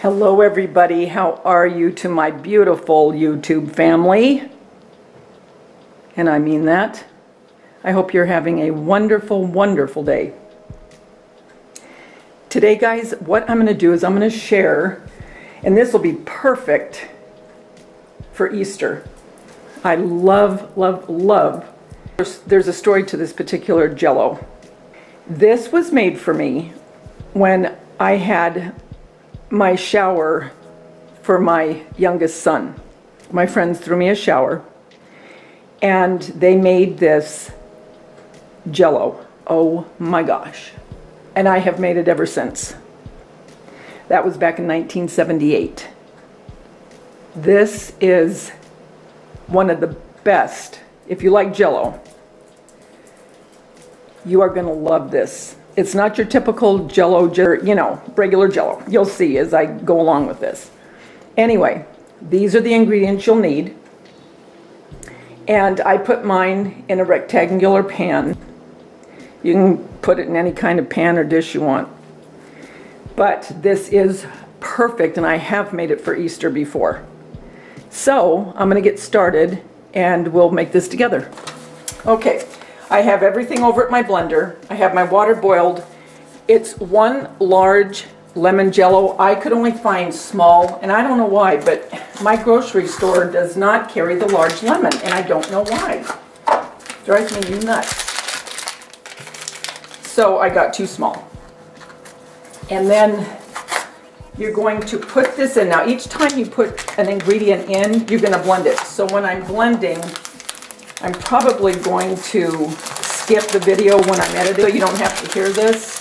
Hello everybody, how are you to my beautiful YouTube family? And I mean that. I hope you're having a wonderful, wonderful day. Today guys, what I'm going to do is I'm going to share, and this will be perfect for Easter. I love, love, love. There's a story to this particular Jello. This was made for me when I had my shower for my youngest son. My friends threw me a shower and they made this Jello. Oh my gosh. And I have made it ever since. That was back in 1978. This is one of the best. If you like Jello, you are going to love this. It's not your typical Jello, you know, regular Jello. You'll see as I go along with this. Anyway, these are the ingredients you'll need. And I put mine in a rectangular pan. You can put it in any kind of pan or dish you want. But this is perfect, and I have made it for Easter before. So I'm going to get started and we'll make this together. Okay. I have everything over at my blender. I have my water boiled. It's one large lemon Jello. I could only find small, and I don't know why, but my grocery store does not carry the large lemon, and I don't know why. Drives me nuts. So I got two small. And then you're going to put this in. Now each time you put an ingredient in, you're going to blend it. So when I'm blending, I'm probably going to skip the video when I'm editing, so you don't have to hear this.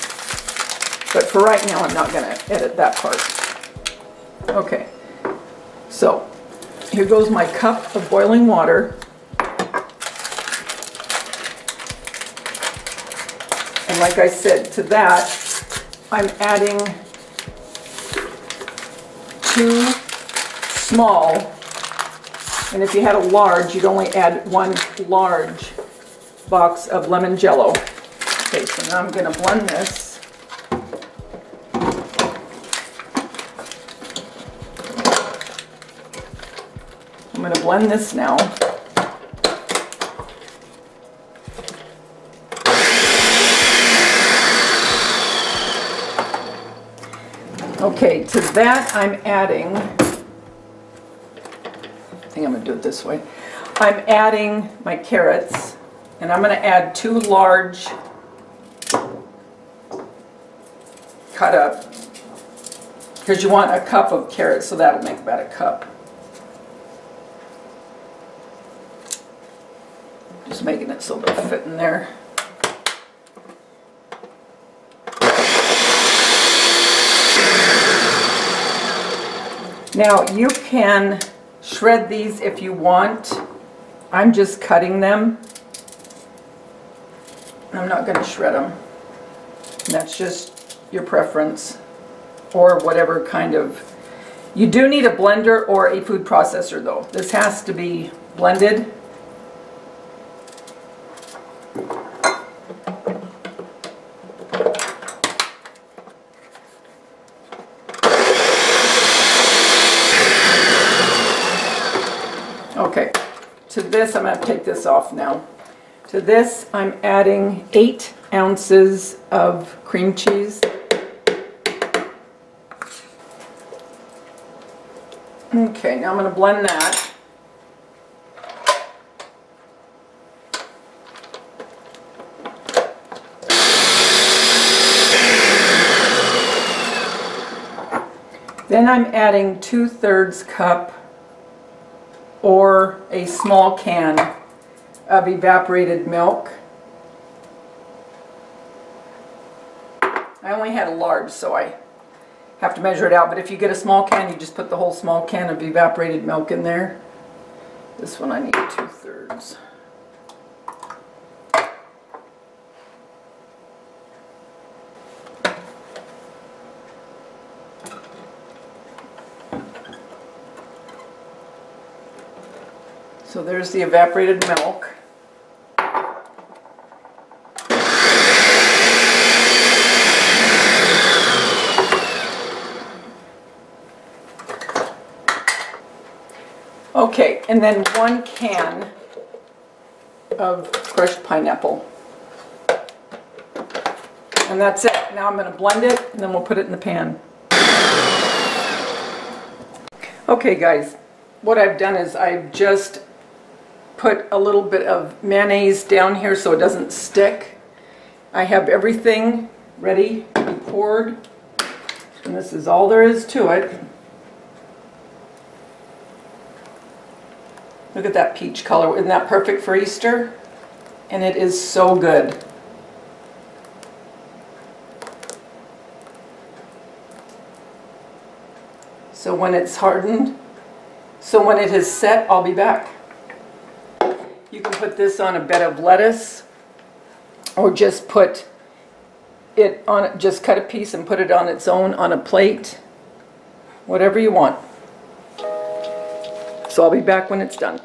But for right now, I'm not going to edit that part. Okay, so here goes my cup of boiling water. And like I said, to that, I'm adding 2 small. And if you had a large, you'd only add 1 large box of lemon Jello. Okay, so now I'm going to blend this. I'm going to blend this now. Okay, to that I'm adding, I think I'm going to do it this way. I'm adding my carrots, and I'm going to add 2 large cut up, because you want a cup of carrots, so that'll make about a cup. Just making it so they'll fit in there. Now you can shred these if you want. I'm just cutting them. I'm not going to shred them. That's just your preference, or whatever kind of. You do need a blender or a food processor though. This has to be blended. Okay, to this, I'm going to take this off now. To this, I'm adding 8 ounces of cream cheese. Okay, now I'm going to blend that. Then I'm adding 2/3 cup or a small can of evaporated milk. I only had a large, so I have to measure it out, but if you get a small can, you just put the whole small can of evaporated milk in there. This one I need 2/3. So there's the evaporated milk. Okay, and then 1 can of crushed pineapple. And that's it. Now I'm going to blend it, and then we'll put it in the pan. Okay guys, what I've done is I've just put a little bit of mayonnaise down here so it doesn't stick. I have everything ready to be poured, and this is all there is to it. Look at that peach color. Isn't that perfect for Easter? And it is so good. So when it's hardened, so when it has set, I'll be back. You can put this on a bed of lettuce, or just put it on, just cut a piece and put it on its own on a plate. Whatever you want. So I'll be back when it's done.